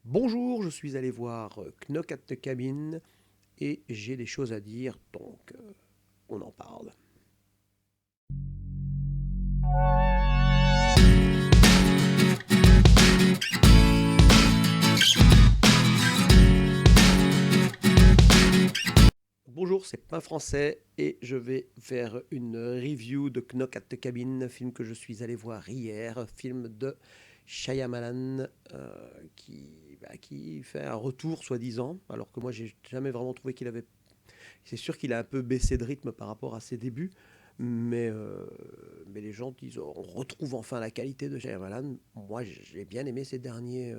Bonjour, je suis allé voir Knock at the Cabin et j'ai des choses à dire, donc on en parle. Bonjour, c'est Pain Français et je vais faire une review de Knock at the Cabin, film que je suis allé voir hier, film de Shyamalan qui fait un retour soi-disant, alors que moi j'ai jamais vraiment trouvé qu'il avait. C'est sûr qu'il a un peu baissé de rythme par rapport à ses débuts, mais, euh, mais les gens disent oh, on retrouve enfin la qualité de Shyamalan. Moi, j'ai bien aimé ses dernières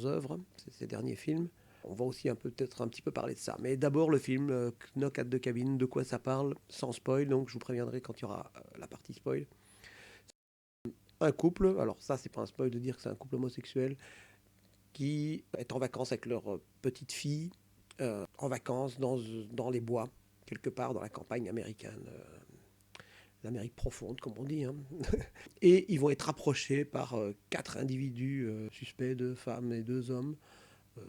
œuvres, ses derniers films. On va aussi peut-être un petit peu parler de ça. Mais d'abord, le film Knock at the Cabin, de quoi ça parle, sans spoil, donc je vous préviendrai quand il y aura la partie spoil. Un couple, alors ça, c'est pas un spoil de dire que c'est un couple homosexuel, qui est en vacances avec leur petite fille, en vacances dans les bois, quelque part dans la campagne américaine, l'Amérique profonde, comme on dit. Hein. Et ils vont être approchés par quatre individus suspects, deux femmes et deux hommes, euh,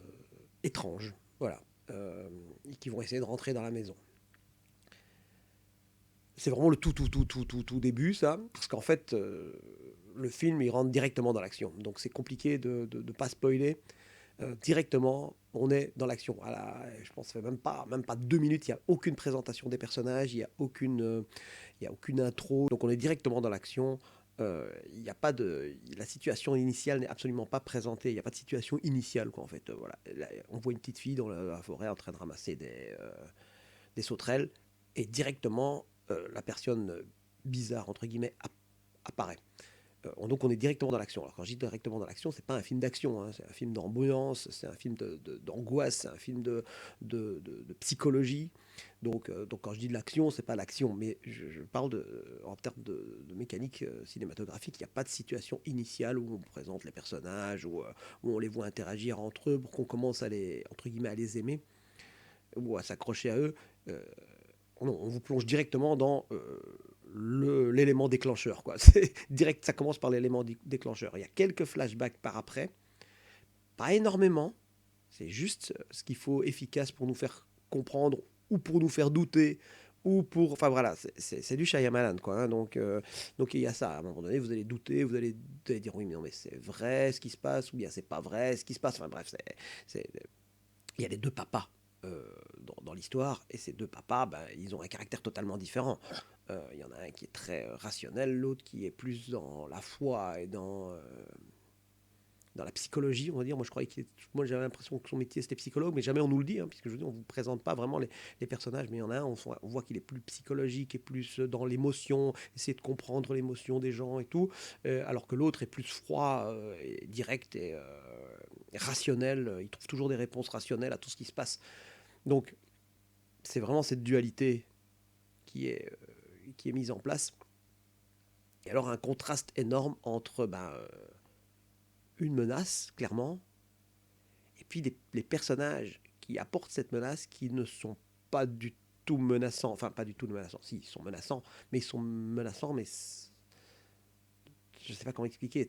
étranges, voilà, et qui vont essayer de rentrer dans la maison. C'est vraiment le tout début, ça, parce qu'en fait, le film, il rentre directement dans l'action. Donc c'est compliqué de ne pas spoiler. Directement, on est dans l'action. Je pense que ça fait même pas 2 minutes, il n'y a aucune présentation des personnages, il y a aucune intro. Donc on est directement dans l'action. Il y a pas de, la situation initiale n'est absolument pas présentée. Il n'y a pas de situation initiale, quoi, en fait. Voilà. Là, on voit une petite fille dans la forêt en train de ramasser des sauterelles, et directement, la personne bizarre, entre guillemets, apparaît. Donc on est directement dans l'action. Alors quand je dis directement dans l'action, c'est pas un film d'action, hein, c'est un film d'ambiance, c'est un film d'angoisse, c'est un film de psychologie. Donc quand je dis de l'action, c'est pas l'action, mais je parle en termes de mécanique cinématographique. Il n'y a pas de situation initiale où on présente les personnages, où on les voit interagir entre eux pour qu'on commence à les, entre guillemets, à les aimer ou à s'accrocher à eux. Euh, on vous plonge directement dans l'élément déclencheur. Quoi. C'est direct, ça commence par l'élément déclencheur. Il y a quelques flashbacks par après, pas énormément. C'est juste ce qu'il faut efficace pour nous faire comprendre ou pour nous faire douter ou pour. Enfin voilà, c'est du Shyamalan, quoi. Hein. Donc il y a ça. À un moment donné, vous allez douter, vous allez dire oui, mais non, mais c'est vrai ce qui se passe, ou bien c'est pas vrai ce qui se passe. Enfin bref, il y a les deux papas dans l'histoire, et ces deux papas, ben, ils ont un caractère totalement différent. Il y en a un qui est très rationnel, l'autre qui est plus dans la foi et dans la psychologie, on va dire. Moi j'avais l'impression que son métier c'était psychologue, mais jamais on nous le dit, hein, puisque je veux dire, on vous présente pas vraiment les personnages, mais il y en a un, on voit qu'il est plus psychologique et plus dans l'émotion, essayer de comprendre l'émotion des gens et tout, alors que l'autre est plus froid, et direct et rationnel. Il trouve toujours des réponses rationnelles à tout ce qui se passe. Donc c'est vraiment cette dualité qui est mise en place. Et alors un contraste énorme entre une menace, clairement, et puis les personnages qui apportent cette menace qui ne sont pas du tout menaçants. Enfin, pas du tout menaçants. Si, ils sont menaçants, mais ils sont menaçants, mais je ne sais pas comment expliquer.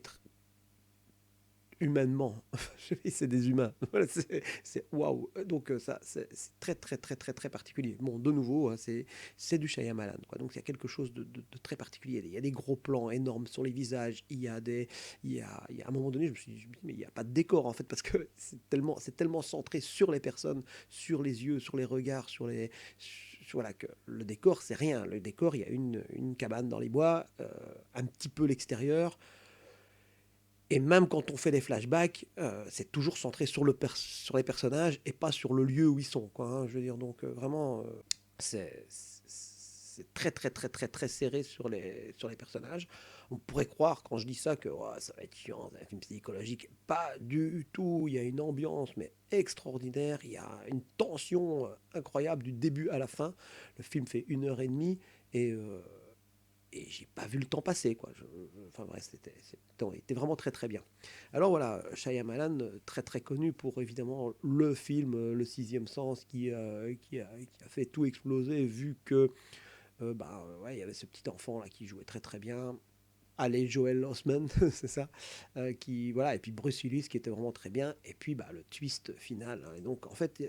Humainement, c'est des humains. Voilà, c'est waouh. Donc ça, c'est très particulier. Bon, de nouveau, hein, c'est du Shyamalan, quoi. Donc il y a quelque chose de très particulier. Il y a des gros plans énormes sur les visages. Il y a un moment donné, je me dis, mais il n'y a pas de décor en fait, parce que c'est tellement centré sur les personnes, sur les yeux, sur les regards, voilà, que le décor, c'est rien. Le décor, il y a une cabane dans les bois, un petit peu l'extérieur, et même quand on fait des flashbacks, c'est toujours centré sur les personnages et pas sur le lieu où ils sont. Quoi, hein, je veux dire, donc vraiment, c'est très serré sur les personnages. On pourrait croire, quand je dis ça, que oh, ça va être chiant, c'est un film psychologique. Pas du tout. Il y a une ambiance, mais extraordinaire. Il y a une tension incroyable du début à la fin. Le film fait 1 heure et demie et j'ai pas vu le temps passer, quoi. Enfin bref, c'était vraiment très bien. Alors voilà, Shyamalan, très connu pour évidemment le film Le Sixième Sens qui a fait tout exploser, vu que ouais, il y avait ce petit enfant là qui jouait très bien. Allez, Joel Osment, c'est ça, qui voilà, et puis Bruce Willis qui était vraiment très bien, et puis bah, le twist final, hein. Et donc en fait,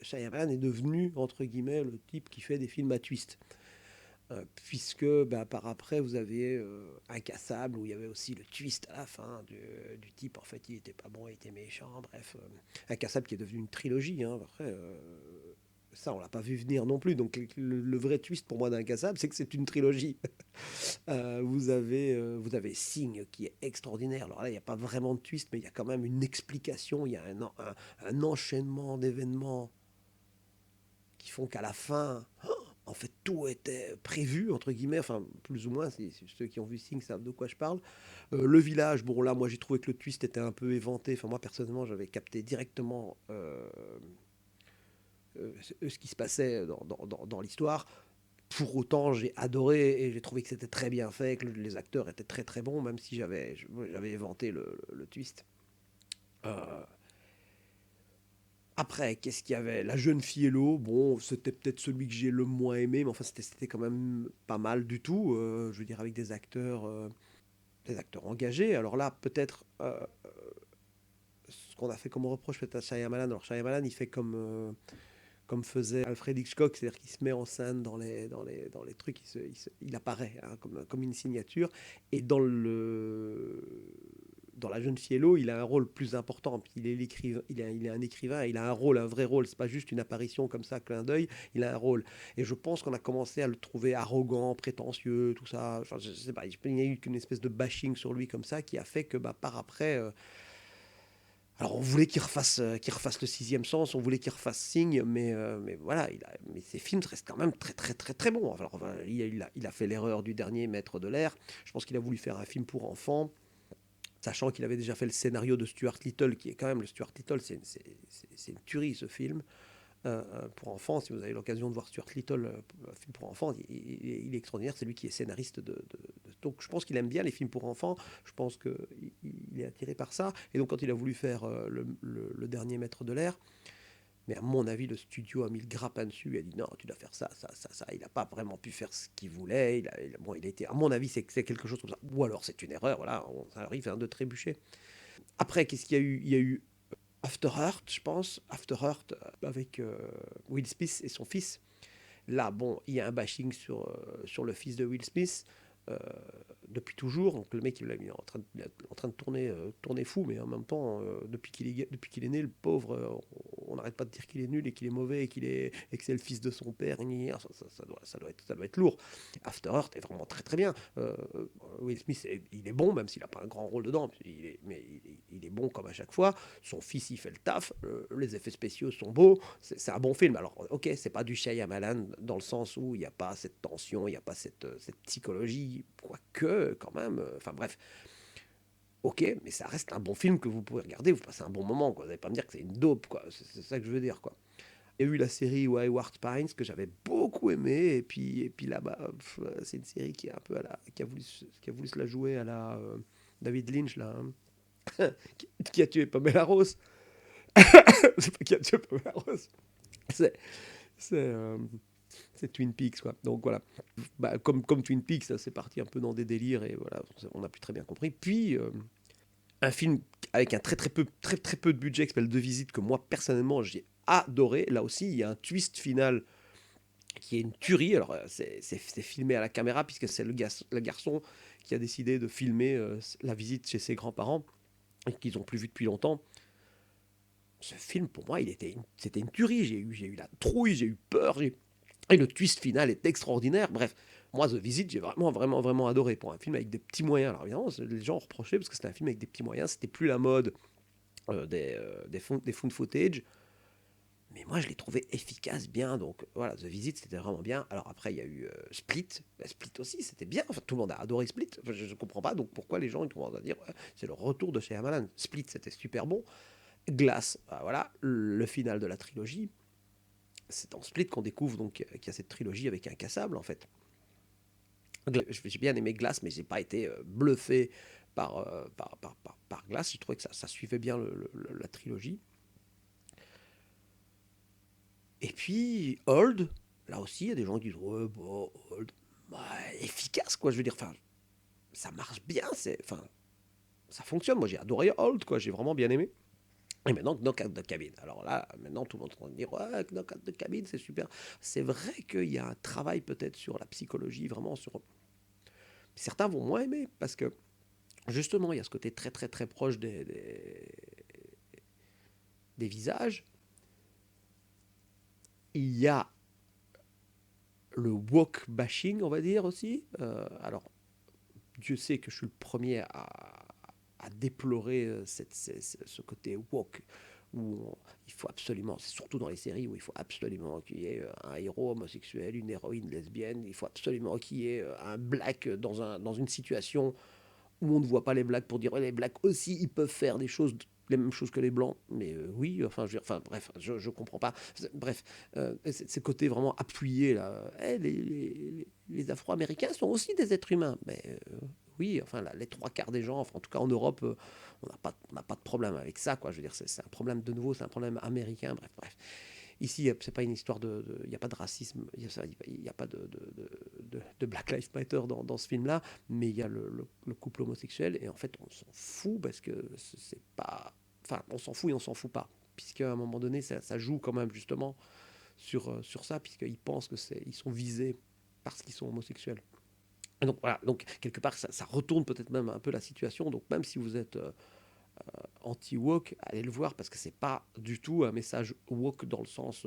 Shyamalan est devenu entre guillemets le type qui fait des films à twist. Puisque bah, par après vous avez Incassable où il y avait aussi le twist à la fin du type en fait il était pas bon, il était méchant, bref, Incassable qui est devenu une trilogie, hein. Après ça on l'a pas vu venir non plus, donc le vrai twist pour moi d'Incassable c'est que c'est une trilogie. Vous avez Sing qui est extraordinaire. Alors là, il n'y a pas vraiment de twist, mais il y a quand même une explication. Il y a un enchaînement d'événements qui font qu'à la fin, en fait, tout était prévu, entre guillemets, enfin, plus ou moins. Ceux qui ont vu Sing savent de quoi je parle. Le village, bon, là, moi, j'ai trouvé que le twist était un peu éventé. Enfin, moi, personnellement, j'avais capté directement ce qui se passait dans l'histoire. Pour autant, j'ai adoré et j'ai trouvé que c'était très bien fait, que les acteurs étaient très très bons, même si j'avais éventé le twist. Euh, Après, qu'est-ce qu'il y avait? La jeune fille et l'eau, bon, c'était peut-être celui que j'ai le moins aimé, mais enfin, c'était quand même pas mal du tout. Je veux dire, avec des acteurs engagés. Alors là, peut-être ce qu'on a fait comme reproche peut-être à Shyamalan. Alors Shyamalan, il fait comme faisait Alfred Hitchcock, c'est-à-dire qu'il se met en scène dans les trucs, il apparaît hein, comme une signature. Et dans La Jeune Fiello, il a un rôle plus important. Puis il est l'écrivain, il est un écrivain, il a un rôle, un vrai rôle. C'est pas juste une apparition comme ça, clin d'œil. Il a un rôle. Et je pense qu'on a commencé à le trouver arrogant, prétentieux, tout ça. Enfin, je sais pas, il y a eu qu'une espèce de bashing sur lui comme ça qui a fait que bah, par après. Alors on voulait qu'il refasse le sixième sens, on voulait qu'il refasse Signe, mais voilà, mais ses films restent quand même très très très très bons. Alors, enfin, il a fait l'erreur du dernier Maître de l'air. Je pense qu'il a voulu faire un film pour enfants, sachant qu'il avait déjà fait le scénario de Stuart Little, qui est quand même le Stuart Little, c'est une tuerie ce film pour enfants. Si vous avez l'occasion de voir Stuart Little, un film pour enfants, il est extraordinaire. C'est lui qui est scénariste donc je pense qu'il aime bien les films pour enfants. Je pense qu'il est attiré par ça. Et donc quand il a voulu faire le dernier Maître de l'air, mais à mon avis, le studio a mis le grappin dessus. Il a dit non, tu dois faire ça, ça, ça, ça. Il n'a pas vraiment pu faire ce qu'il voulait. Bon, il a été, à mon avis, c'est quelque chose comme ça. Ou alors c'est une erreur. Voilà, ça arrive hein, de trébucher. Après, qu'est-ce qu'il y a eu? Il y a eu After Earth, je pense. After Earth avec Will Smith et son fils. Là, bon, il y a un bashing sur le fils de Will Smith euh, depuis toujours. Donc le mec, il est en train de tourner fou, mais en même temps, depuis qu'il est né, le pauvre, on n'arrête pas de dire qu'il est nul et qu'il est mauvais et que c'est le fils de son père. Ça doit être lourd. After Earth est vraiment très très bien. Will Smith, il est bon, même s'il n'a pas un grand rôle dedans, mais il est bon comme à chaque fois. Son fils, il fait le taf. Les effets spéciaux sont beaux. C'est un bon film. Alors, ok, c'est pas du Shyamalan dans le sens où il n'y a pas cette tension, il n'y a pas cette psychologie, quoique, quand même. Enfin, bref. Ok, mais ça reste un bon film que vous pouvez regarder, vous passez un bon moment, quoi. Vous n'allez pas me dire que c'est une dope, quoi. C'est ça que je veux dire, quoi. Il y a eu la série Wayward Pines que j'avais beaucoup aimé, et puis là-bas, c'est une série qui est un peu qui a voulu se la jouer à la David Lynch, là, hein, qui a tué Pamela Rose. C'est pas qui a tué Pamela Rose. C'est, c'est, euh, c'est Twin Peaks, quoi. Donc voilà. Bah, comme Twin Peaks, ça, c'est parti un peu dans des délires et voilà, on a plus très bien compris. Puis un film avec un très très peu de budget qui s'appelle Deux Visites que moi personnellement j'ai adoré. Là aussi, il y a un twist final qui est une tuerie. Alors c'est filmé à la caméra puisque c'est le garçon qui a décidé de filmer la visite chez ses grands-parents et qu'ils ont plus vu depuis longtemps. Ce film, pour moi, c'était une tuerie. J'ai eu la trouille, j'ai eu peur, et le twist final est extraordinaire. Bref, moi, The Visit, j'ai vraiment, vraiment, vraiment adoré pour un film avec des petits moyens. Alors évidemment, les gens reprochaient parce que c'était un film avec des petits moyens. C'était plus la mode des found footage. Mais moi, je l'ai trouvé efficace, bien. Donc voilà, The Visit, c'était vraiment bien. Alors après, il y a eu Split. Split aussi, c'était bien. Enfin, tout le monde a adoré Split. Enfin, je ne comprends pas donc pourquoi les gens ils commencent à dire ouais, c'est le retour de Shyamalan. Split, c'était super bon. Glass, voilà, le final de la trilogie. C'est dans Split qu'on découvre donc qu'il y a cette trilogie avec Incassable en fait. J'ai bien aimé Glass, mais j'ai pas été bluffé par Glass. Je trouvais que ça suivait bien la trilogie. Et puis Old, là aussi, il y a des gens qui disent ouais, bon, Old, bah, efficace quoi. Je veux dire, enfin, ça marche bien, enfin, ça fonctionne. Moi, j'ai adoré Holt, quoi. J'ai vraiment bien aimé. Et maintenant, Knock at the Cabin. Alors là, maintenant, tout le monde est en train de dire ouais, Knock at the Cabin, c'est super. C'est vrai qu'il y a un travail peut-être sur la psychologie, vraiment sur. Certains vont moins aimer parce que justement, il y a ce côté très très très proche des visages. Il y a le woke bashing, on va dire aussi. Alors, Dieu sait que je suis le premier à déplorer ce côté woke où il faut absolument, c'est surtout dans les séries où il faut absolument qu'il y ait un héros homosexuel, une héroïne lesbienne, il faut absolument qu'il y ait un black dans une situation où on ne voit pas les blacks pour dire ouais, les blacks aussi ils peuvent faire des choses les mêmes choses que les blancs, mais oui, enfin, enfin bref, je comprends pas. Bref, c'est côté vraiment appuyé là. Les Afro-Américains sont aussi des êtres humains, mais oui, enfin les trois quarts des gens, enfin, en tout cas en Europe, on n'a pas de problème avec ça, quoi. Je veux dire, c'est un problème de nouveau, c'est un problème américain, bref. Ici, c'est pas une histoire il n'y a pas de racisme, il n'y a pas de Black Lives Matter dans ce film-là, mais il y a le couple homosexuel, et en fait, on s'en fout parce que c'est pas. Enfin, on s'en fout et on s'en fout pas, puisqu'à un moment donné, ça joue quand même justement sur ça, puisqu'ils pensent ils sont visés parce qu'ils sont homosexuels. Et donc voilà, donc quelque part, ça retourne peut-être même un peu la situation, donc même si vous êtes anti-woke, allez le voir parce que c'est pas du tout un message woke dans le sens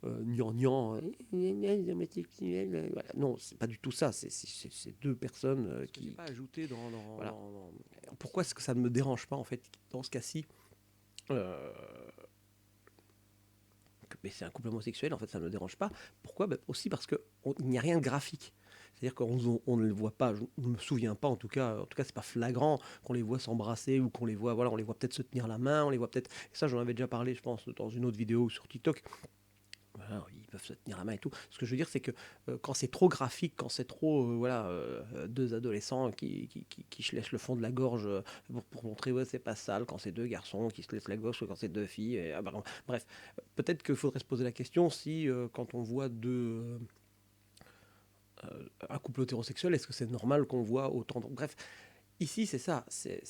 gnangnan, voilà. Non, c'est pas du tout ça. C'est deux personnes qui. Pas ajouté Voilà. Pourquoi est-ce que ça ne me dérange pas en fait dans ce cas-ci Euh, mais c'est un couple homosexuel, en fait, ça ne me dérange pas. Pourquoi aussi parce qu'il n'y a rien de graphique. C'est-à-dire qu'on ne le voit pas, je ne me souviens pas en tout cas c'est pas flagrant qu'on les voit s'embrasser ou qu'on les voit, voilà, on les voit peut-être se tenir la main, on les voit peut-être, et ça j'en avais déjà parlé je pense dans une autre vidéo sur TikTok, voilà, ils peuvent se tenir la main et tout. Ce que je veux dire, c'est que quand c'est trop graphique, quand c'est trop, voilà, deux adolescents qui se laissent le fond de la gorge pour montrer, ouais, c'est pas sale, quand c'est deux garçons qui se laissent la gorge, ou quand c'est deux filles, et, bref, peut-être qu'il faudrait se poser la question si, quand on voit un couple hétérosexuel, est-ce que c'est normal qu'on voit autant de. Bref, ici, c'est ça, c'est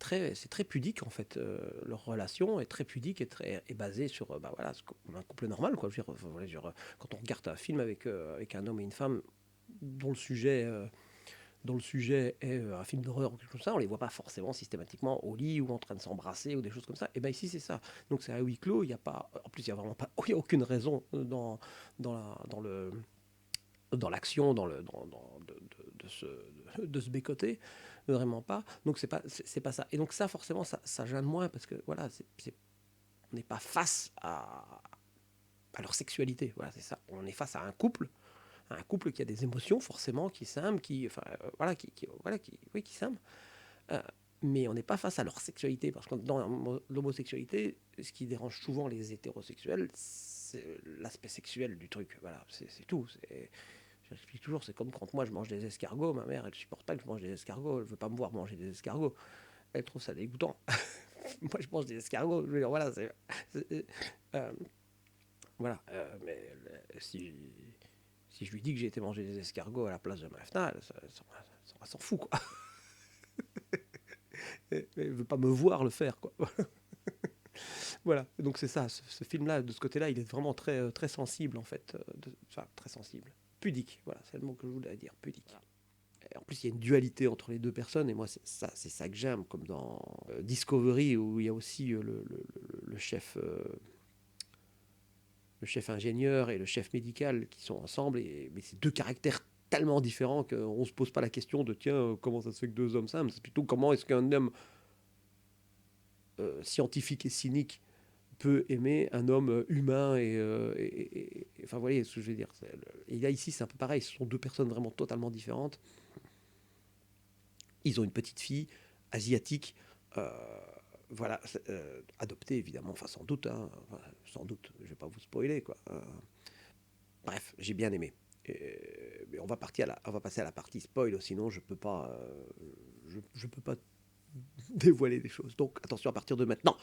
très pudique en fait. Leur relation est très pudique et est basée sur bah, voilà, un couple normal. Quoi. Je veux dire, voilà, quand on regarde un film avec un homme et une femme dont dont le sujet est un film d'horreur ou quelque chose comme ça, on les voit pas forcément systématiquement au lit ou en train de s'embrasser ou des choses comme ça. Et bien ici, c'est ça. Donc c'est à huis clos, il y a pas. En plus, il n'y a vraiment pas. Il y a aucune raison dans l'action, de se bécoter, vraiment pas. Donc c'est pas ça. Et donc ça forcément ça gêne moins parce que voilà, on n'est pas face à leur sexualité. Voilà, c'est ça. On est face à un couple qui a des émotions forcément, qui s'aiment, enfin voilà, voilà, oui, qui s'aiment. Euh, mais on n'est pas face à leur sexualité parce que dans l'homosexualité, ce qui dérange souvent les hétérosexuels, c'est l'aspect sexuel du truc. Voilà, c'est tout. J'explique toujours, c'est comme quand moi je mange des escargots, ma mère elle supporte pas que je mange des escargots, elle veut pas me voir manger des escargots, elle trouve ça dégoûtant. Moi je mange des escargots, je veux dire, voilà, euh, voilà, mais si je lui dis que j'ai été manger des escargots à la place de ma FNA, ça s'en fout quoi. Elle veut pas me voir le faire quoi. Voilà, donc c'est ça, ce film-là, de ce côté-là, il est vraiment très sensible en fait, enfin très sensible, pudique, voilà, c'est le mot que je voulais dire, pudique. Et en plus, il y a une dualité entre les deux personnes, et moi, c'est ça que j'aime, comme dans Discovery, où il y a aussi le chef, le chef ingénieur et le chef médical qui sont ensemble, mais c'est deux caractères tellement différents qu'on ne se pose pas la question de tiens, comment ça se fait que deux hommes s'aiment, c'est plutôt comment est-ce qu'un homme scientifique et cynique peut aimer un homme humain enfin vous voyez ce que je veux dire. Et là ici c'est un peu pareil, ce sont deux personnes vraiment totalement différentes. Ils ont une petite fille asiatique, euh, voilà, adoptée évidemment, enfin sans doute, hein, enfin, sans doute, je vais pas vous spoiler quoi. Bref, j'ai bien aimé. Mais on va passer à la partie spoil, sinon je peux pas, je peux pas dévoiler des choses. Donc attention à partir de maintenant.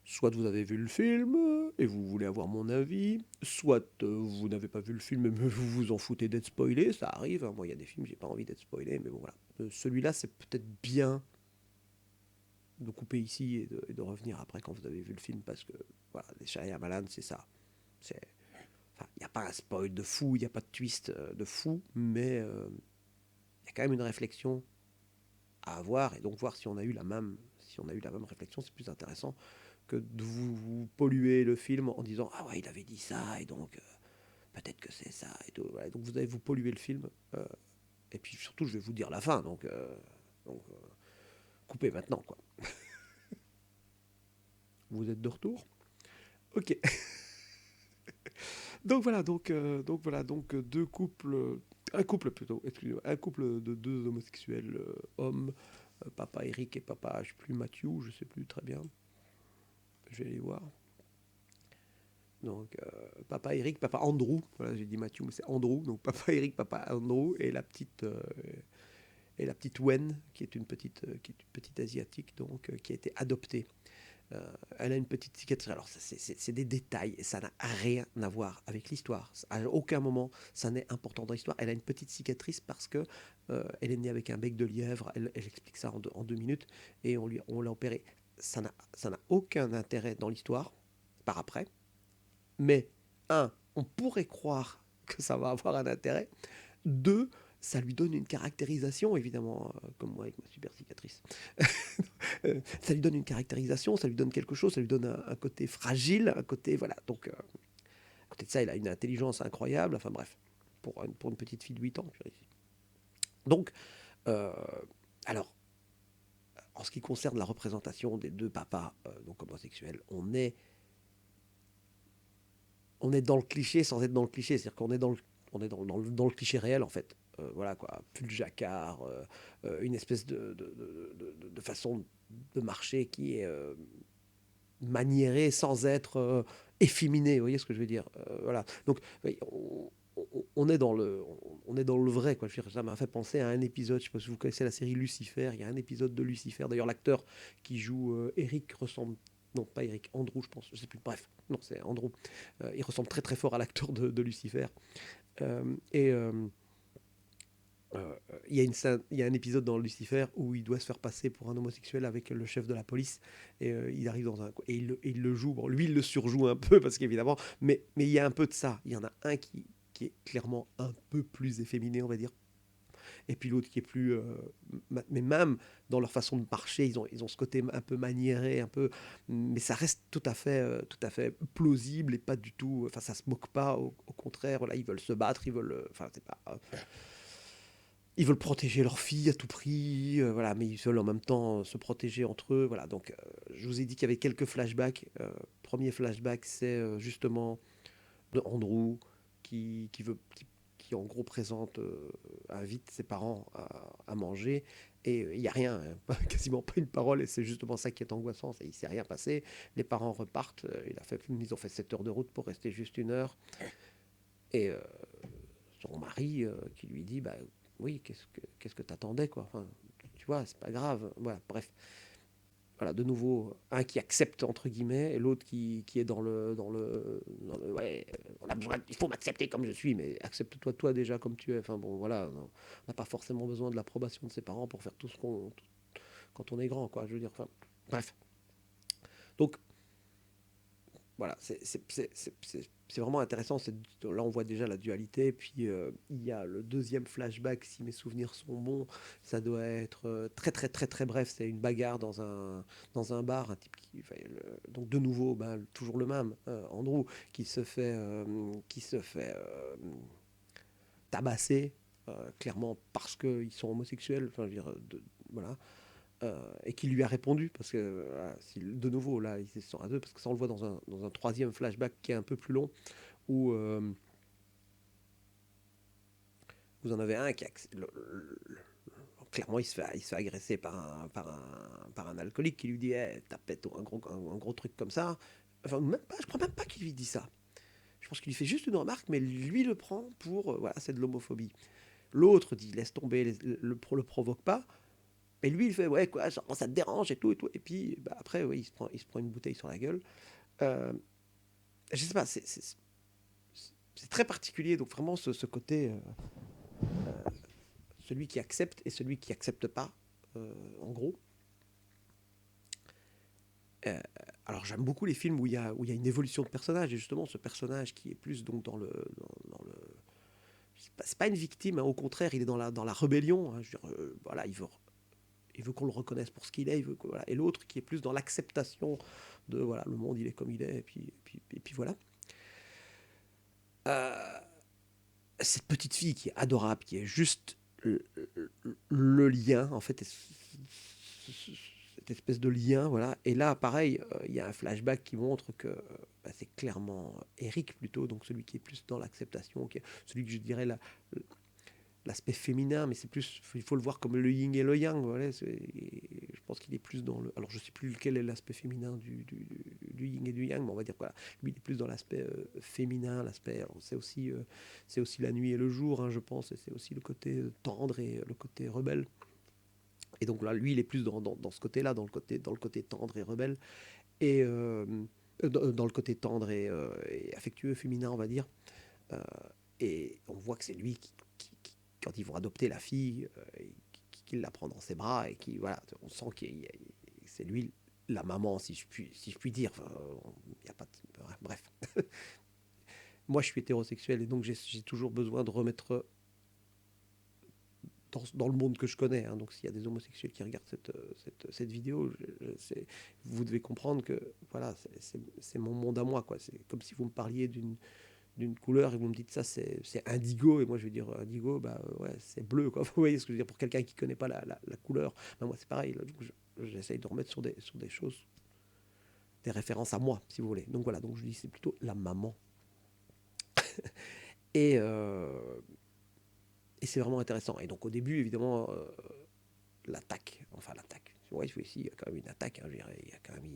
Soit vous avez vu le film et vous voulez avoir mon avis, soit vous n'avez pas vu le film mais vous vous en foutez d'être spoilé, ça arrive, hein. Moi il y a des films, j'ai pas envie d'être spoilé, mais bon voilà. Celui-là, c'est peut-être bien de couper ici et de revenir après quand vous avez vu le film parce que voilà, les Shyamalan, c'est ça. C'est, enfin, il n'y a pas un spoil de fou, il n'y a pas de twist de fou, mais il y a quand même une réflexion à avoir et donc voir si on a eu la même réflexion, c'est plus intéressant que de vous polluer le film en disant ah ouais il avait dit ça et donc peut-être que c'est ça et tout. Voilà. Donc vous allez vous polluer le film et puis surtout je vais vous dire la fin donc coupez maintenant quoi. Vous êtes de retour? Ok. Donc voilà, deux couples, un couple plutôt, excusez-moi, un couple de deux homosexuels hommes, papa Eric et papa, je sais plus Mathieu, je sais plus très bien, je vais aller voir. Donc papa Eric, papa Andrew, voilà j'ai dit Mathieu mais c'est Andrew, donc papa Eric, papa Andrew et la petite Wen qui est une petite asiatique donc qui a été adoptée. Elle a une petite cicatrice. Alors, c'est des détails, ça n'a rien à voir avec l'histoire. À aucun moment, ça n'est important dans l'histoire. Elle a une petite cicatrice parce que elle est née avec un bec de lièvre. Elle explique ça en 2 minutes et on l'a opérée. Ça n'a aucun intérêt dans l'histoire par après. Mais, un, on pourrait croire que ça va avoir un intérêt. Deux, ça lui donne une caractérisation, évidemment, comme moi avec ma super cicatrice. Ça lui donne une caractérisation, ça lui donne quelque chose, ça lui donne un côté fragile, un côté, voilà. Donc, à côté de ça, il a une intelligence incroyable, enfin bref, pour une petite fille de 8 ans. Donc, euh, alors, en ce qui concerne la représentation des deux papas donc homosexuels, on est dans le cliché sans être dans le cliché, c'est-à-dire qu'on est dans le cliché réel en fait. Voilà quoi, pull jacquard, une espèce de façon de marcher qui est maniérée sans être efféminée, vous voyez ce que je veux dire. Voilà. Donc oui, on est on est dans le vrai quoi. Je veux dire, ça m'a fait penser à un épisode, je sais pas si vous connaissez la série Lucifer, il y a un épisode de Lucifer, d'ailleurs l'acteur qui joue Eric ressemble, non pas Eric, Andrew je pense, je sais plus, bref, non c'est Andrew. Il ressemble très très fort à l'acteur de Lucifer. Et il y a une scène, il y a un épisode dans Lucifer où il doit se faire passer pour un homosexuel avec le chef de la police et il arrive dans un et il le joue. Bon, lui il le surjoue un peu parce qu'évidemment, mais il y a un peu de ça. Il y en a un qui est clairement un peu plus efféminé, on va dire, et puis l'autre qui est plus. Mais même dans leur façon de marcher, ils ont ce côté un peu maniéré, un peu. Mais ça reste tout à fait plausible et pas du tout. Enfin, ça se moque pas. Au contraire, là, ils veulent se battre, ils veulent. Enfin, c'est pas. Ils veulent protéger leur fille à tout prix, voilà, mais ils veulent en même temps se protéger entre eux, voilà. Donc, je vous ai dit qu'il y avait quelques flashbacks. Premier flashback, c'est justement de Andrew qui veut, qui en gros présente, invite ses parents à manger et il n'y a rien, hein, quasiment pas une parole et c'est justement ça qui est angoissant, il ne s'est rien passé. Les parents repartent, ils ont fait 7 heures de route pour rester juste 1 heure et son mari qui lui dit bah oui qu'est-ce que t'attendais quoi, enfin, tu vois c'est pas grave, voilà bref. Voilà, de nouveau, un qui accepte entre guillemets, et l'autre qui est ouais, il faut m'accepter comme je suis, mais accepte-toi toi déjà comme tu es. Enfin bon, voilà, on n'a pas forcément besoin de l'approbation de ses parents pour faire tout ce qu'on quand on est grand, quoi. Je veux dire, enfin, bref. Donc voilà, c'est vraiment intéressant. Là, on voit déjà la dualité. Puis, il y a le deuxième flashback, si mes souvenirs sont bons. Ça doit être très, très, très, très bref. C'est une bagarre dans un bar. Un type enfin, donc, de nouveau, ben, toujours le même, Andrew, qui se fait tabasser, clairement parce qu'ils sont homosexuels. Enfin, je veux dire, voilà. Et qui lui a répondu, parce que voilà, de nouveau, là, ils sont à deux, parce que ça, on le voit dans un troisième flashback qui est un peu plus long, où vous en avez un qui clairement, il se fait agresser par un alcoolique qui lui dit hey, t'as peut-être un gros truc comme ça. Enfin, même pas, je crois même pas qu'il lui dit ça. Je pense qu'il lui fait juste une remarque, mais lui le prend pour voilà, c'est de l'homophobie. L'autre dit laisse tomber, le provoque pas. Et lui, il fait, ouais, quoi, ça te dérange et tout, et tout. Et puis, bah, après, ouais, il se prend une bouteille sur la gueule. Euh, je sais pas, c'est très particulier. Donc, vraiment, ce côté, celui qui accepte et celui qui accepte pas, en gros. Euh, alors, j'aime beaucoup les films où il y a une évolution de personnage. Et justement, ce personnage qui est plus donc dans le c'est pas une victime, hein, au contraire, il est dans la rébellion. Hein, je veux dire, voilà, il veut qu'on le reconnaisse pour ce qu'il est. Voilà. Et l'autre qui est plus dans l'acceptation de voilà, le monde, il est comme il est, et puis voilà. Euh, cette petite fille qui est adorable, qui est juste le lien, en fait, cette espèce de lien, voilà. Et là, pareil, il y a un flashback qui montre que bah, c'est clairement Eric plutôt, donc celui qui est plus dans l'acceptation, celui que je dirais l'aspect féminin, mais c'est plus, il faut le voir comme le yin et le yang. Voilà, je pense qu'il est plus dans le. Alors je sais plus lequel est l'aspect féminin du yin et du yang, mais on va dire voilà, lui il est plus dans l'aspect féminin, l'aspect. C'est aussi la nuit et le jour, hein, je pense, et c'est aussi le côté tendre et le côté rebelle. Et donc là, lui, il est plus dans ce côté-là, dans le côté tendre et rebelle, et dans le côté tendre et affectueux féminin, on va dire. Euh, et on voit que c'est lui quand ils vont adopter la fille, qui la prend dans ses bras et qui, voilà, on sent que c'est lui la maman, si je puis dire. Enfin, y a pas de, bref. Moi, je suis hétérosexuel et donc j'ai toujours besoin de remettre dans le monde que je connais. Hein. Donc, s'il y a des homosexuels qui regardent cette vidéo, vous devez comprendre que voilà, c'est mon monde à moi. Quoi. C'est comme si vous me parliez d'une couleur et vous me dites ça c'est indigo et moi je vais dire indigo bah ouais c'est bleu quoi. Vous voyez ce que je veux dire pour quelqu'un qui connaît pas la couleur. Ben, moi c'est pareil là, j'essaye de remettre sur des choses, des références à moi si vous voulez. Donc voilà, donc je dis c'est plutôt la maman. Et, euh, et c'est vraiment intéressant. Et donc au début évidemment l'attaque. Ouais, ici, il y a quand même une attaque. Hein, je dirais, il y a quand même,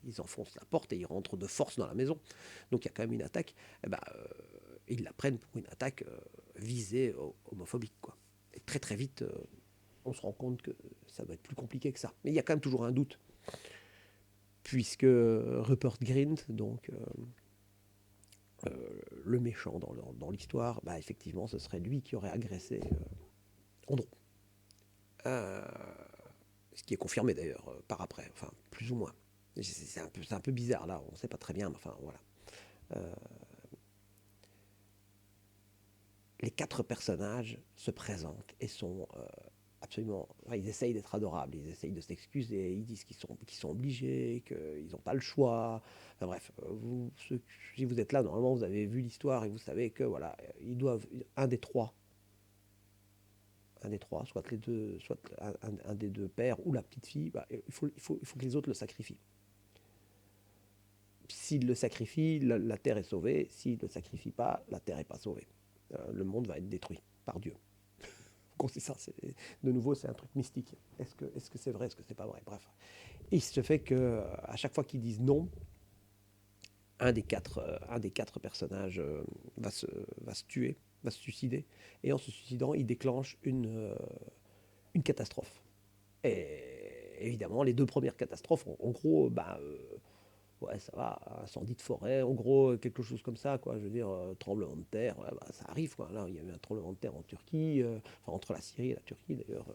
ils enfoncent la porte et ils rentrent de force dans la maison. Donc il y a quand même une attaque. Et ben, ils la prennent pour une attaque visée homophobique. Quoi. Et très très vite, on se rend compte que ça doit être plus compliqué que ça. Mais il y a quand même toujours un doute. Puisque Rupert Grint, donc le méchant dans l'histoire, bah, effectivement, ce serait lui qui aurait agressé Andrew. Euh, Ce qui est confirmé d'ailleurs par après, enfin plus ou moins. C'est un peu bizarre là, on ne sait pas très bien, mais enfin voilà. Euh, les 4 personnages se présentent et sont absolument. Enfin, ils essayent d'être adorables, ils essayent de s'excuser, ils disent qu'ils sont obligés, qu'ils n'ont pas le choix. Enfin bref, si vous êtes là, normalement vous avez vu l'histoire et vous savez que voilà, ils doivent. Un des trois, soit les deux, soit un des deux pères ou la petite fille, bah, il faut que les autres le sacrifient. S'il le sacrifie, la terre est sauvée. S'il ne le sacrifie pas, la terre n'est pas sauvée. Le monde va être détruit par Dieu. C'est ça, de nouveau, c'est un truc mystique. Est-ce que c'est vrai, est-ce que c'est pas vrai? Bref. Et il se fait que à chaque fois qu'ils disent non, un des quatre personnages va se tuer, va se suicider. Et en se suicidant, il déclenche une catastrophe. Et évidemment, les 2 premières catastrophes, en gros, bah, ouais, ça va, incendie de forêt, en gros, quelque chose comme ça, quoi. Je veux dire, tremblement de terre, ouais, bah, ça arrive, quoi. Là, il y a eu un tremblement de terre en Turquie, enfin, entre la Syrie et la Turquie, d'ailleurs.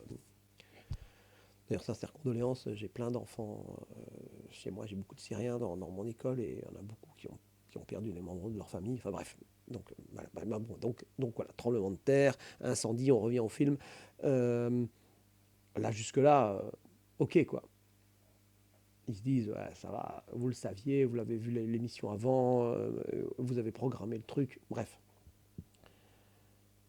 D'ailleurs, sincères condoléances, j'ai plein d'enfants chez moi, j'ai beaucoup de Syriens dans mon école, et il y en a beaucoup qui ont perdu les membres de leur famille, enfin bref. Donc, voilà, bah, bon, donc voilà, tremblement de terre, incendie, on revient au film. Euh, Là, jusque-là, ok, quoi. Ils se disent, ouais, ça va, vous le saviez, vous l'avez vu l'émission avant, vous avez programmé le truc, bref.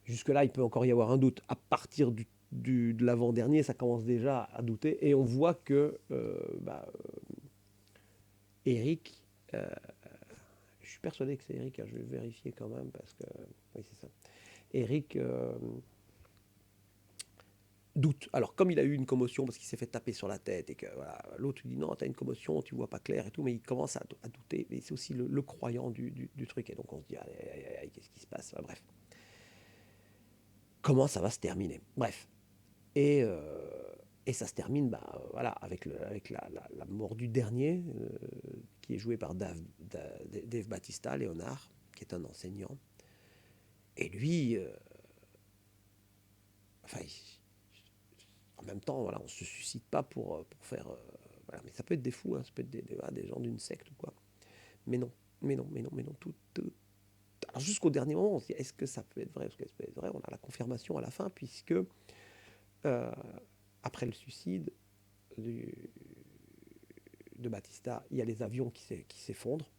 Jusque-là, il peut encore y avoir un doute. À partir de l'avant-dernier, ça commence déjà à douter, et on voit que bah, Eric, je suis persuadé que c'est Eric, hein, je vais vérifier quand même, parce que, oui, c'est ça. Eric doute. Alors, comme il a eu une commotion parce qu'il s'est fait taper sur la tête et que voilà, l'autre lui dit non, tu as une commotion, tu vois pas clair et tout, mais il commence à douter. Mais c'est aussi le croyant du truc. Et donc, on se dit, allez, allez, allez, qu'est-ce qui se passe? Enfin, bref. Comment ça va se terminer? Bref. Et, Et ça se termine voilà, avec la mort du dernier, qui est joué par Dave Bautista, Léonard, qui est un enseignant. Et lui, enfin, en même temps, voilà, on ne se suicide pas pour faire... voilà, mais ça peut être des fous, hein, ça peut être des gens d'une secte ou quoi. Mais non, mais non, tout. Alors jusqu'au dernier moment, on se dit, est-ce que ça peut être vrai? Est-ce que ça peut être vrai? On a la confirmation à la fin, puisque euh, après le suicide de Batista, il y a les avions qui s'effondrent,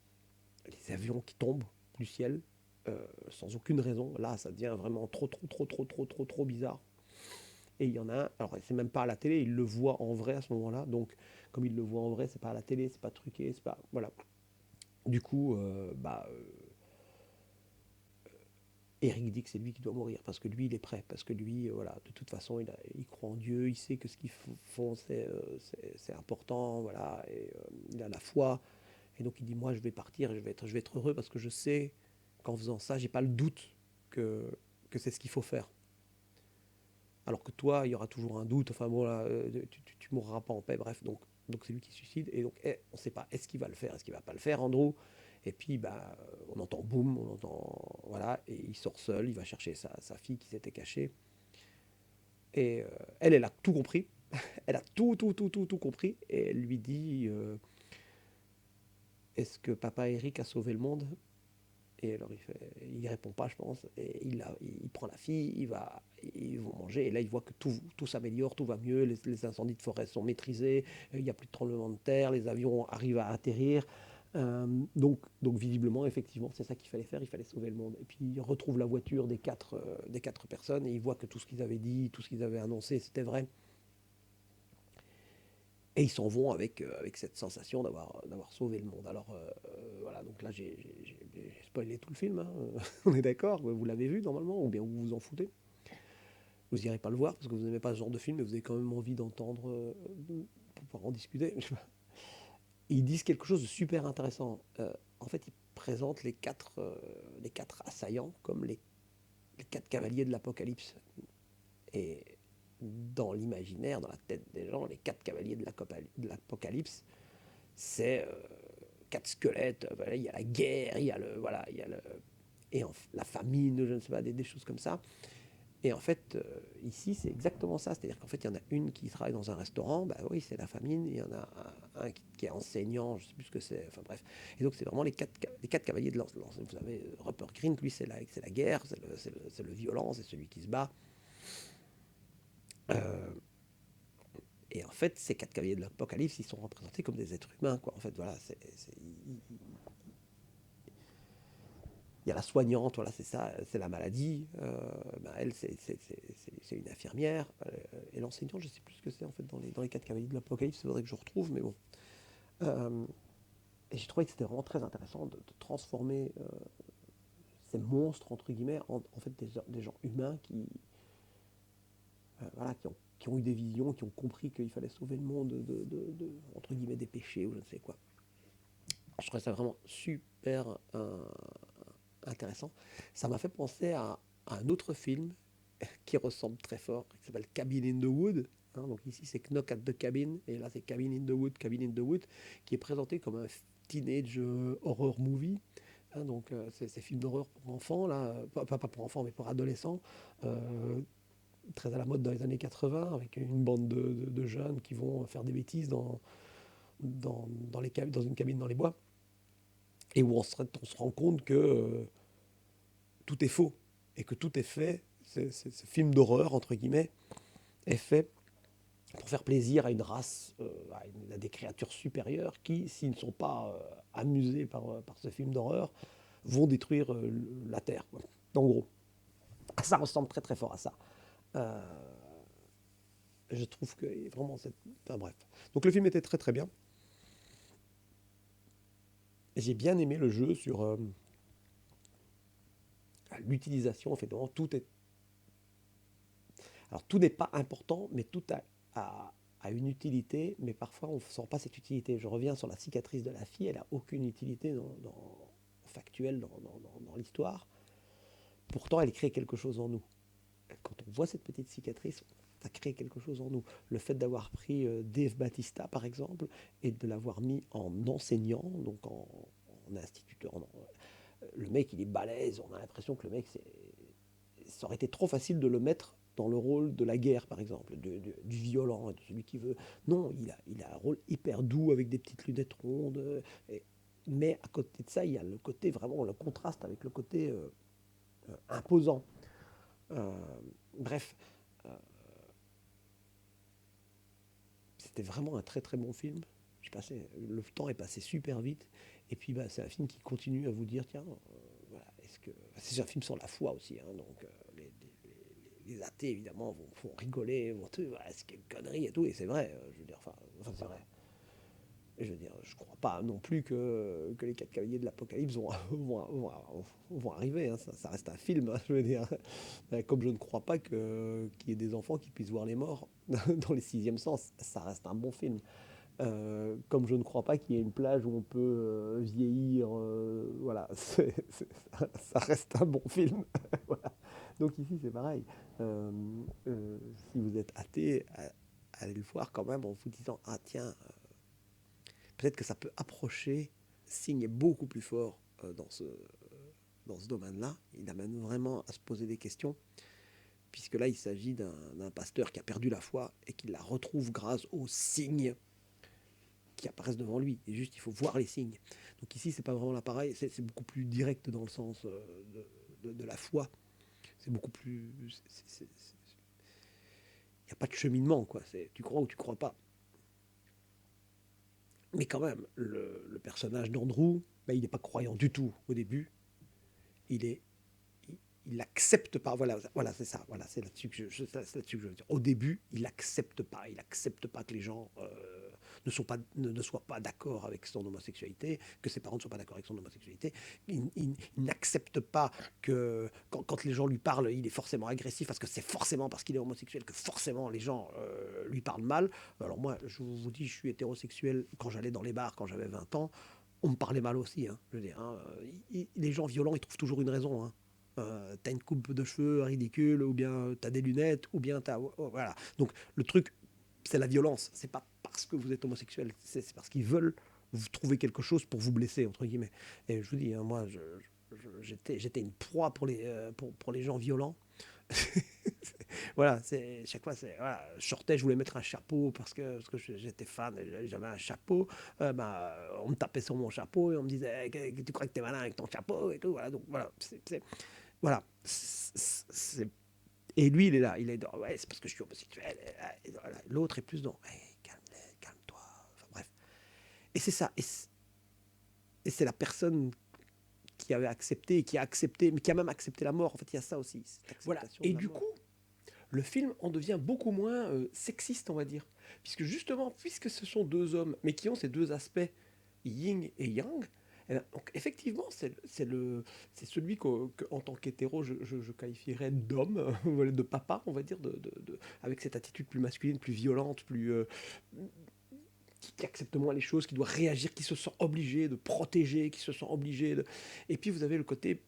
les avions qui tombent du ciel, sans aucune raison. Là, ça devient vraiment trop bizarre. Et il y en a un, alors c'est même pas à la télé, il le voit en vrai à ce moment-là. Donc, comme il le voit en vrai, c'est pas à la télé, c'est pas truqué, c'est pas. Voilà. Du coup, Eric dit que c'est lui qui doit mourir, parce que lui, il est prêt, parce que lui, voilà, de toute façon, il croit en Dieu, il sait que ce qu'ils font, c'est important, voilà, et il a la foi. Et donc, il dit, moi, je vais partir, je vais être heureux, parce que je sais qu'en faisant ça, j'ai pas le doute que c'est ce qu'il faut faire. Alors que toi, il y aura toujours un doute, enfin bon, là, tu mourras pas en paix, bref, donc c'est lui qui se suicide, et donc on ne sait pas, est-ce qu'il va le faire, est-ce qu'il va pas le faire, Andrew. Et puis, on entend boum, on entend, voilà, et il sort seul, il va chercher sa fille qui s'était cachée, et elle a tout compris, elle a tout compris, et elle lui dit, est-ce que papa Eric a sauvé le monde? Et alors il répond pas, je pense. Et il prend la fille, ils vont manger. Et là, il voit que tout s'améliore, tout va mieux. Les incendies de forêt sont maîtrisés. Il n'y a plus de tremblements de terre. Les avions arrivent à atterrir. Donc visiblement, effectivement, c'est ça qu'il fallait faire. Il fallait sauver le monde. Et puis il retrouve la voiture des quatre personnes et il voit que tout ce qu'ils avaient dit, tout ce qu'ils avaient annoncé, c'était vrai. Et ils s'en vont avec cette sensation d'avoir sauvé le monde. Alors voilà, donc là j'ai spoilé tout le film, hein. On est d'accord, vous l'avez vu normalement, ou bien vous vous en foutez. Vous n'irez pas le voir parce que vous n'aimez pas ce genre de film, mais vous avez quand même envie d'entendre, pour pouvoir en discuter. Ils disent quelque chose de super intéressant. En fait, ils présentent les quatre assaillants comme les quatre cavaliers de l'Apocalypse. Et dans l'imaginaire, dans la tête des gens, les quatre cavaliers de l'Apocalypse, c'est quatre squelettes. Voilà, il y a la guerre, il y a voilà, il y a la famine, je ne sais pas, des choses comme ça. Et en fait, ici, c'est exactement ça. C'est-à-dire qu'en fait, il y en a une qui travaille dans un restaurant, bah oui, c'est la famine. Il y en a un qui est enseignant, je ne sais plus ce que c'est. Enfin bref. Et donc, c'est vraiment les quatre cavaliers de l'an. Vous avez Rupert Grint, lui, c'est la guerre, c'est le violent, c'est celui qui se bat. Euh, et en fait, ces quatre cavaliers de l'Apocalypse, ils sont représentés comme des êtres humains, quoi. En fait, voilà, il y a la soignante, voilà, c'est ça, c'est la maladie. Elle, c'est une infirmière. Et l'enseignant, je ne sais plus ce que c'est en fait dans les quatre cavaliers de l'Apocalypse, il faudrait que je retrouve, mais bon. Euh, et j'ai trouvé que c'était vraiment très intéressant de transformer ces monstres, entre guillemets, en fait des gens humains voilà, qui ont eu des visions, qui ont compris qu'il fallait sauver le monde entre guillemets, des péchés ou je ne sais quoi. Je trouvais ça vraiment super intéressant. Ça m'a fait penser à un autre film qui ressemble très fort, qui s'appelle Cabin in the Wood. Hein, donc ici c'est Knock at the Cabin, et là c'est Cabin in the Wood, qui est présenté comme un teenage horror movie. Hein, donc c'est ces films d'horreur pour enfants, là, pas pour enfants mais pour adolescents, euh, très à la mode dans les années 80, avec une bande de jeunes qui vont faire des bêtises dans une cabine dans les bois, et où on se rend compte que tout est faux, et que tout est fait, ce film d'horreur, entre guillemets, est fait pour faire plaisir à une race, à des créatures supérieures qui, s'ils ne sont pas amusés par ce film d'horreur, vont détruire la Terre, quoi. En gros, ça ressemble très fort à ça. Euh, je trouve que vraiment, enfin, bref. Donc le film était très bien. J'ai bien aimé le jeu sur l'utilisation. En fait, vraiment, alors tout n'est pas important, mais tout a une utilité, mais parfois on ne sent pas cette utilité. Je reviens sur la cicatrice de la fille, elle n'a aucune utilité factuelle dans l'histoire. Pourtant, elle crée quelque chose en nous. Quand on voit cette petite cicatrice, ça crée quelque chose en nous. Le fait d'avoir pris Dave Bautista, par exemple, et de l'avoir mis en enseignant, donc en instituteur, le mec, il est balèze, on a l'impression que le mec, ça aurait été trop facile de le mettre dans le rôle de la guerre, par exemple, du violent, de celui qui veut. Non, il a un rôle hyper doux avec des petites lunettes rondes. Mais à côté de ça, il y a le côté vraiment, le contraste avec le côté imposant. Euh, bref, euh, c'était vraiment un très très bon film. Le temps est passé super vite. Et puis bah, c'est un film qui continue à vous dire, tiens, voilà, c'est un film sur la foi aussi, hein, donc les athées évidemment vont rigoler, vont tout, voilà, c'est quelle connerie et tout, et c'est vrai, je veux dire, enfin c'est vrai. Et je veux dire, je crois pas non plus que les quatre cavaliers de l'Apocalypse vont arriver, hein, ça reste un film, hein, je veux dire. Comme je ne crois pas qu'il y ait des enfants qui puissent voir les morts dans les sixièmes sens, ça reste un bon film. Comme je ne crois pas qu'il y ait une plage où on peut vieillir, voilà, ça reste un bon film. Voilà. Donc ici c'est pareil. Euh, si vous êtes athée, allez le voir quand même en vous disant ah tiens, peut-être que ça peut approcher. Signe est beaucoup plus fort dans ce domaine-là. Il amène vraiment à se poser des questions, puisque là il s'agit d'un pasteur qui a perdu la foi et qui la retrouve grâce aux signes qui apparaissent devant lui. Et juste, il faut voir les signes. Donc ici, c'est pas vraiment l'appareil, c'est beaucoup plus direct dans le sens de la foi. C'est beaucoup plus... Il n'y a pas de cheminement, quoi. Tu crois ou tu crois pas. Mais quand même, le personnage d'Andrew, ben, il n'est pas croyant du tout au début. Il est... Il n'accepte pas, voilà c'est ça, voilà, c'est là-dessus que là-dessus que je veux dire. Au début, il n'accepte pas que les gens ne soient pas d'accord avec son homosexualité, que ses parents ne soient pas d'accord avec son homosexualité. Il n'accepte pas que quand les gens lui parlent, il est forcément agressif, parce que c'est forcément parce qu'il est homosexuel que forcément les gens lui parlent mal. Alors moi, je vous dis, je suis hétérosexuel quand j'allais dans les bars, quand j'avais 20 ans, on me parlait mal aussi, hein, je veux dire, hein. Les gens violents, ils trouvent toujours une raison, hein. T'as une coupe de cheveux ridicule, ou bien t'as des lunettes, ou bien t'as... Voilà. Donc le truc, c'est la violence. C'est pas parce que vous êtes homosexuel, c'est parce qu'ils veulent vous trouver quelque chose pour vous blesser, entre guillemets. Et je vous dis, hein, moi, j'étais une proie pour les gens violents. Voilà, chaque fois, voilà, je sortais, je voulais mettre un chapeau parce que j'étais fan, j'avais un chapeau. On me tapait sur mon chapeau et on me disait tu crois que t'es malin avec ton chapeau et tout. Voilà, donc voilà, voilà. Et lui, il est là, il est dans, ouais, c'est parce que je suis homosexuel. Et voilà. L'autre est plus dans, hey, calme-toi. Enfin bref. Et c'est ça. Et c'est la personne qui avait accepté, et qui a accepté, mais qui a même accepté la mort. En fait, il y a ça aussi. Voilà. Et du coup, le film en devient beaucoup moins sexiste, on va dire. Puisque justement, puisque ce sont deux hommes, mais qui ont ces deux aspects, yin et yang, eh bien, donc effectivement, c'est celui qu'en tant qu'hétéro, je qualifierais d'homme, de papa, on va dire, avec cette attitude plus masculine, plus violente, qui accepte moins les choses, qui doit réagir, qui se sent obligé de protéger, qui se sent obligé de... Et puis vous avez le côté,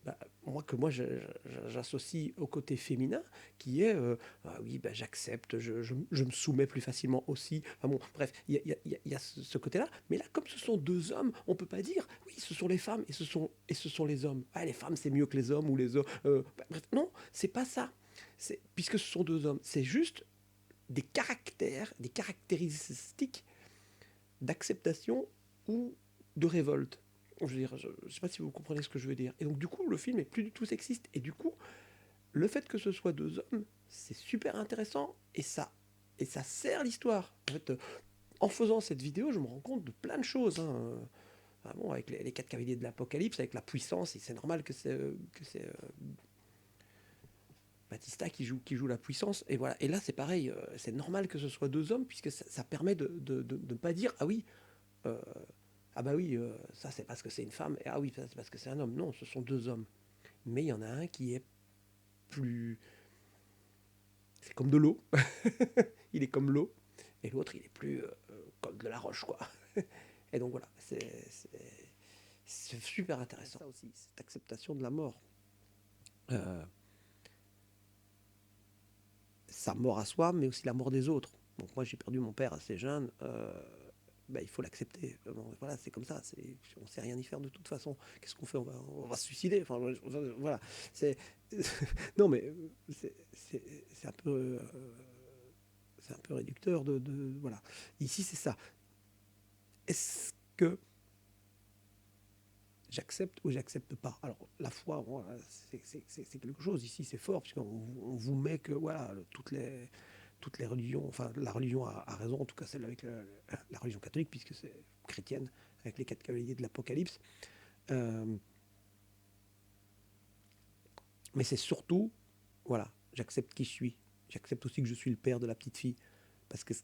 moi j'associe au côté féminin, qui est, ah oui, j'accepte, je me soumets plus facilement aussi. Enfin bon, bref, il y a ce côté-là. Mais là, comme ce sont deux hommes, on peut pas dire, oui, ce sont les femmes et ce sont les hommes. Ah, les femmes, c'est mieux que les hommes, ou les hommes... bref, non, c'est pas ça. Puisque ce sont deux hommes, c'est juste des caractères, des caractéristiques d'acceptation ou de révolte. Je veux dire, je ne sais pas si vous comprenez ce que je veux dire. Et donc, du coup, le film est plus du tout sexiste. Et du coup, le fait que ce soit deux hommes, c'est super intéressant et ça sert l'histoire. En fait, en faisant cette vidéo, je me rends compte de plein de choses, hein. Ah bon, avec les quatre cavaliers de l'Apocalypse, avec la puissance, c'est normal que c'est Batista qui joue la puissance. Et voilà. Et là, c'est pareil, c'est normal que ce soit deux hommes, puisque ça permet de ne pas dire, ah oui, euh, ah bah oui, ça c'est parce que c'est une femme, et ah oui, ça c'est parce que c'est un homme. Non, ce sont deux hommes. Mais il y en a un qui est plus... C'est comme de l'eau. Il est comme l'eau. Et l'autre, il est plus comme de la roche, quoi. Et donc voilà, c'est super intéressant. Ça aussi, cette acceptation de la mort. sa mort à soi, mais aussi la mort des autres. Donc moi, j'ai perdu mon père assez jeune. Il faut l'accepter. Bon, voilà, c'est comme ça. On ne sait rien y faire de toute façon. Qu'est-ce qu'on fait, on va se suicider. Enfin, voilà. C'est, non, mais c'est un peu, c'est un peu réducteur voilà. Ici, c'est ça. Est-ce que j'accepte ou j'accepte pas? Alors, la foi, voilà, c'est quelque chose. Ici, c'est fort, puisqu'on on vous met que voilà, toutes les religions, enfin, la religion a raison, en tout cas celle avec la religion catholique, puisque c'est chrétienne, avec les 4 cavaliers de l'Apocalypse. Euh, mais c'est surtout, voilà, j'accepte qui je suis. J'accepte aussi que je suis le père de la petite fille. Parce que,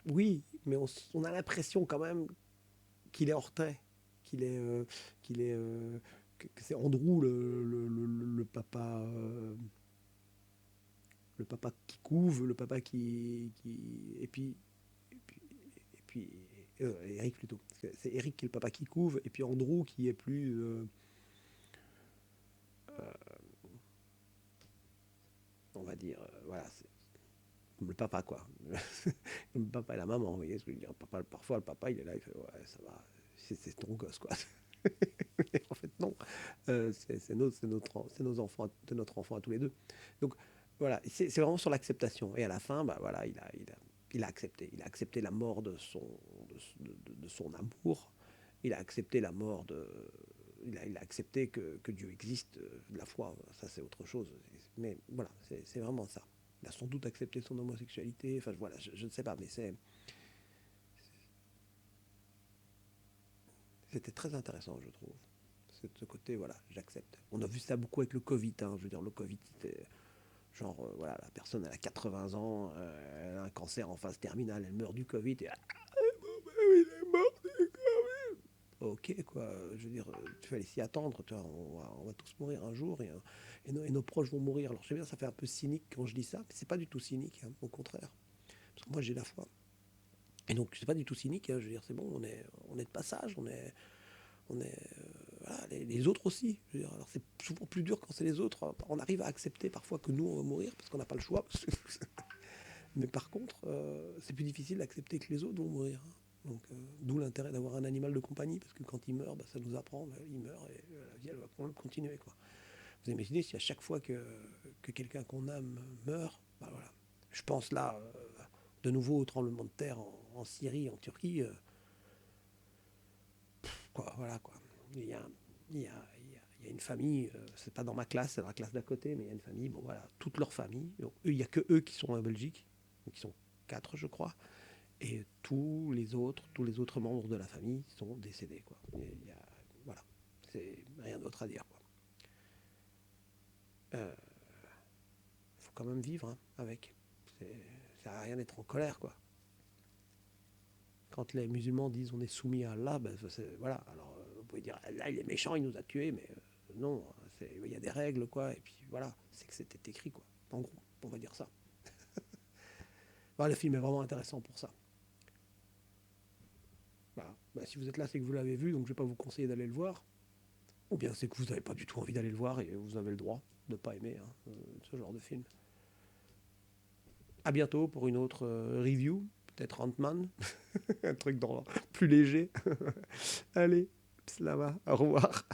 oui, mais on a l'impression quand même qu'il est en retrait, qu'il est, qu'il est, que c'est Andrew le papa, le papa qui couve, le papa et puis Eric plutôt. C'est Eric qui est le papa qui couve, et puis Andrew qui est plus, on va dire, voilà, c'est comme le papa quoi. Comme le papa et la maman, vous voyez ce que je veux dire. Parfois le papa il est là, il fait ouais ça va, c'est ton gosse quoi. Et en fait non, c'est nos enfants, de notre enfant à tous les deux. Donc voilà, c'est vraiment sur l'acceptation. Et à la fin, bah voilà, il a accepté la mort de son amour. Il a accepté la mort il a accepté que Dieu existe, de la foi. Ça c'est autre chose. Mais voilà, c'est vraiment ça. Il a sans doute accepté son homosexualité. Enfin voilà, je ne sais pas, mais c'était très intéressant, je trouve. Ce côté, voilà, j'accepte. On a vu ça beaucoup avec le Covid. Hein. Je veux dire, le Covid, c'était genre, voilà, la personne, elle a 80 ans, elle a un cancer en phase terminale, elle meurt du Covid, et il est mort du Covid. Ok, quoi, je veux dire, tu fallait s'y attendre, tu vois, on va tous mourir un jour, et nos proches vont mourir. Alors, je sais bien, ça fait un peu cynique quand je dis ça, mais c'est pas du tout cynique, hein, au contraire. Parce que moi, j'ai la foi. Et donc, c'est pas du tout cynique, hein, je veux dire, c'est bon, on est de passage, voilà, les autres aussi. Je veux dire, alors c'est souvent plus dur quand c'est les autres. On arrive à accepter parfois que nous on va mourir parce qu'on n'a pas le choix. Mais par contre, c'est plus difficile d'accepter que les autres vont mourir. Hein. Donc, d'où l'intérêt d'avoir un animal de compagnie, parce que quand il meurt, bah, ça nous apprend, bah, il meurt et la vie elle va quand même continuer. Quoi. Vous imaginez si à chaque fois que quelqu'un qu'on aime meurt, bah, voilà. Je pense là, de nouveau au tremblement de terre en Syrie, en Turquie. Quoi, voilà quoi. Il y a, il y a, il y a une famille, c'est pas dans ma classe, c'est dans la classe d'à côté, mais il y a une famille, bon voilà, toute leur famille. Donc, il n'y a que eux qui sont en Belgique, donc ils sont 4 je crois, et tous les autres membres de la famille sont décédés quoi. Voilà, c'est rien d'autre à dire quoi. Faut quand même vivre hein, avec. Ça sert à rien d'être en colère quoi. Quand les musulmans disent on est soumis à Allah, ben voilà. Alors vous pouvez dire là il est méchant, il nous a tués, mais non, il y a des règles quoi. Et puis voilà, c'est que c'était écrit quoi. En gros, on va dire ça. Voilà, le film est vraiment intéressant pour ça. Voilà. Ben, si vous êtes là, c'est que vous l'avez vu, donc je vais pas vous conseiller d'aller le voir. Ou bien c'est que vous n'avez pas du tout envie d'aller le voir et vous avez le droit de ne pas aimer hein, ce genre de film. À bientôt pour une autre review, peut-être Ant-Man, un truc plus léger. Allez, slava, au revoir.